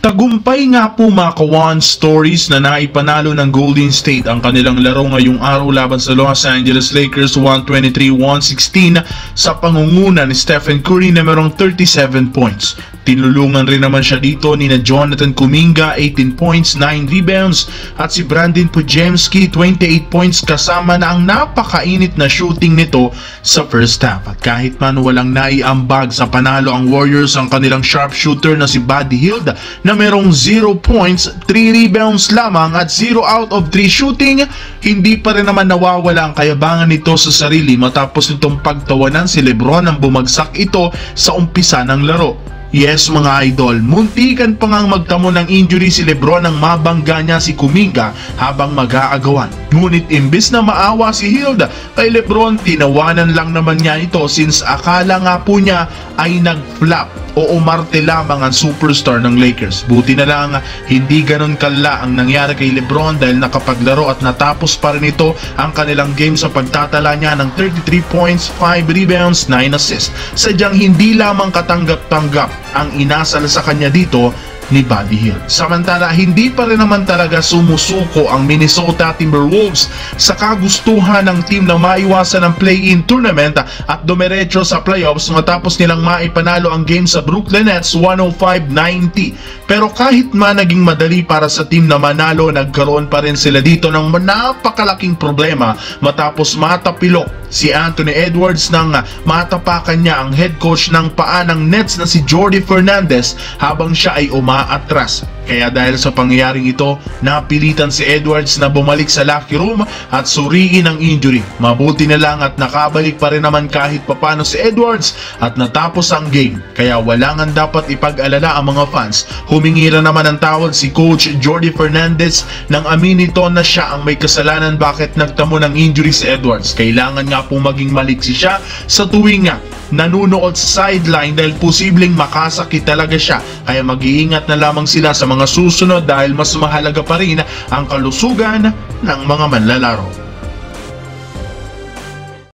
Tagumpay nga po mga ka-One Stories na naipanalo ng Golden State ang kanilang laro ngayong araw laban sa Los Angeles Lakers 123-116 sa pangunguna ni Stephen Curry na merong 37 points. Tinulungan rin naman siya dito ni Jonathan Kuminga 18 points, 9 rebounds at si Brandon Podziemski 28 points kasama na ang napakainit na shooting nito sa first half. At kahit man walang naiambag sa panalo ang Warriors, ang kanilang sharpshooter na si Buddy Hield na merong 0 points, 3 rebounds lamang at 0 out of 3 shooting, hindi pa rin naman nawawala ang kayabangan nito sa sarili matapos nitong pagtawanan si Lebron ang bumagsak ito sa umpisa ng laro. Yes mga idol, muntikan pa ngang magtamo ng injury si Lebron nang mabangga niya si Kuminga habang mag-aagawan. Ngunit imbis na maawa si Hield kay Lebron, tinawanan lang naman niya ito since akala nga po niya ay nag-flop o umarte lamang ang superstar ng Lakers. Buti na lang hindi ganon kala ang nangyari kay Lebron dahil nakapaglaro at natapos pa rin ito ang kanilang game sa pagtatala niya ng 33 points, 5 rebounds, 9 assists. Sadyang hindi lamang katanggap-tanggap ang inasal sa kanya dito ni Buddy Hield. Samantala, hindi pa rin naman talaga sumusuko ang Minnesota Timberwolves sa kagustuhan ng team na maiwasan ang play-in tournament at dumiretso sa playoffs matapos nilang maipanalo ang game sa Brooklyn Nets 105-90. Pero kahit man naging madali para sa team na manalo, nagkaroon pa rin sila dito ng napakalaking problema matapos matapilok si Anthony Edwards nang matapakan niya ang head coach ng paa ng Nets na si Jordi Fernandez habang siya ay umaatras. Kaya dahil sa pangyayaring ito, napilitan si Edwards na bumalik sa locker room at suriin ang injury. Mabuti na lang at nakabalik pa rin naman kahit papano si Edwards at natapos ang game. Kaya wala nga dapat ipag-alala ang mga fans. Humingi na naman ng tawad si Coach Jordi Fernandez nang aminin nito na siya ang may kasalanan bakit nagtamo ng injury si Edwards. Kailangan nga pong maging maliksi siya sa tuwing nga nanunood sa sideline dahil posibleng makasakit talaga siya. Kaya mag-iingat na lamang sila sa mga susunod dahil mas mahalaga pa rin ang kalusugan ng mga manlalaro.